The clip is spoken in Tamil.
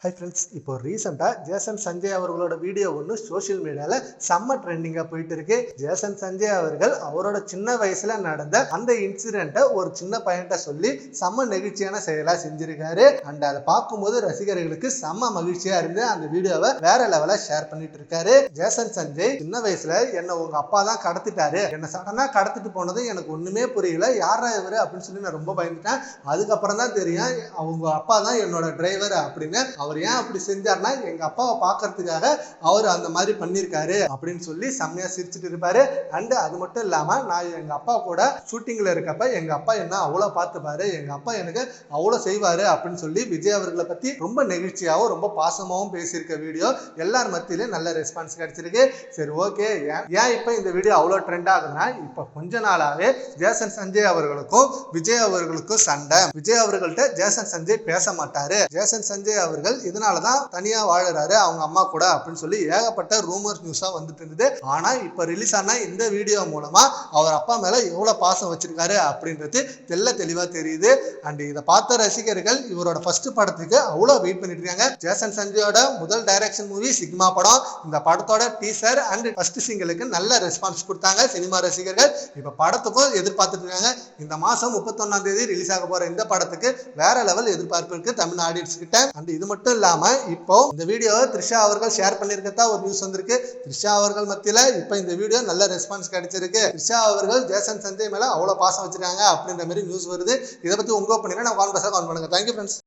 ஹை ஃப்ரெண்ட்ஸ், இப்போ ரீசெண்டாக ஜேசன் சஞ்சய் அவர்களோட வீடியோ ஒன்று சோஷியல் மீடியாவில் செம்ம ட்ரெண்டிங்காக போயிட்டு இருக்கு. ஜேசன் சஞ்சய் அவர்கள் அவரோட சின்ன வயசுல நடந்த அந்த இன்சிடென்ட்டை ஒரு சின்ன பையன்கிட்ட சொல்லி செம்ம நெகிழ்ச்சியான செயலாக செஞ்சிருக்காரு. அண்ட் அதை பார்க்கும்போது ரசிகர்களுக்கு செம்ம மகிழ்ச்சியா இருந்து அந்த வீடியோவை வேற லெவலில் ஷேர் பண்ணிட்டு இருக்காரு. ஜேசன் சஞ்சய் சின்ன வயசுல என்ன உங்க அப்பா தான் கடத்திட்டாரு, என்ன சடனாக கடத்திட்டு போனது எனக்கு ஒண்ணுமே புரியல, யாரா இவரு அப்படின்னு சொல்லி நான் ரொம்ப பயந்துட்டேன். அதுக்கப்புறம் தான் தெரியும் அவங்க அப்பா தான் என்னோட டிரைவர் அப்படின்னு. அவர் ஏன் அப்படி செஞ்சார்னா எங்க அப்பாவை பார்க்கறதுக்காக அவர் அந்த மாதிரி பண்ணியிருக்காரு அப்படின்னு சொல்லி செம்மையா சிரிச்சுட்டு இருப்பாரு. அண்ட் அது மட்டும் இல்லாம நான் எங்க அப்பா கூட ஷூட்டிங்ல இருக்கப்ப எங்க அப்பா என்ன அவ்வளவு பார்த்துப்பாரு, எங்க அப்பா எனக்கு அவ்வளவு செய்வாரு அப்படின்னு சொல்லி விஜய் அவர்களை பத்தி ரொம்ப நெகிழ்ச்சியாகவும் ரொம்ப பாசமாகவும் பேசியிருக்க வீடியோ எல்லார் மத்தியிலும் நல்ல ரெஸ்பான்ஸ் கிடைச்சிருக்கு. சரி, ஓகே, ஏன் இப்ப இந்த வீடியோ அவ்வளவு ட்ரெண்ட் ஆகுதுன்னா இப்ப கொஞ்ச நாளாவே ஜேசன் சஞ்சய் அவர்களுக்கும் விஜய் அவர்களுக்கும் சண்டை. விஜய் அவர்கள்ட்ட ஜேசன் சஞ்சய் பேச மாட்டாரு. ஜேசன் சஞ்சய் அவர்கள் இதனாலதான் தனியா வாழறாரு அவங்க அம்மா கூட அப்படின்னு சொல்லி ஏகப்பட்ட ரூமர்ஸ் நியூஸா வந்துட்டு இருந்தது. ஆனா இப்ப ரிலீஸ் ஆன இந்த வீடியோ மூலமா அவர் அப்பா மேல எவ்வளவு பாசம் வச்சிருக்காரு அப்படின்றது தெளிவா தெரியுது. அண்ட் இதை பார்த்த ரசிகர்கள் இவரோட ஃபர்ஸ்ட் படத்துக்கு அவ்வளவு வெயிட் பண்ணிட்டு இருக்காங்க. ஜேசன் சஞ்சயோட முதல் டைரக்ஷன் மூவி சிக்மா படம். இந்த படத்தோட டீசர் அண்ட் ஃபர்ஸ்ட் சிங்கிளுக்கு நல்ல ரெஸ்பான்ஸ் கொடுத்தாங்க சினிமா ரசிகர்கள். இப்ப படத்துக்கும் எதிர்பார்த்துட்டு இருக்காங்க. இந்த மாசம் 31ஆம் தேதி ரிலீஸ் ஆக போற இந்த படத்துக்கு வேற லெவல் எதிர்பார்ப்பு இருக்கு தமிழ் ஆடியன்ஸ் கிட்ட. அண்ட் இது மட்டும் இல்லாம இப்போ இந்த வீடியோவை த்ரிஷா அவர்கள் ஷேர் பண்ணிருக்கதா ஒரு நியூஸ் வந்திருக்கு. த்ரிஷா அவர்கள் மத்தியில இப்ப இந்த வீடியோ நல்ல ரெஸ்பான்ஸ் கிடைச்சிருக்கு. த்ரிஷா அவர்கள் ஜேசன் சஞ்சய் மேல அவ்வளவு பாசம் வச்சிருக்காங்க அப்படின்ற மாதிரி நியூஸ் வருது. இதை பத்தி உங்க ஒப்பீனியனை நான் கான்வர்ஸா கமெண்ட் பண்ணுங்க. Thank you friends.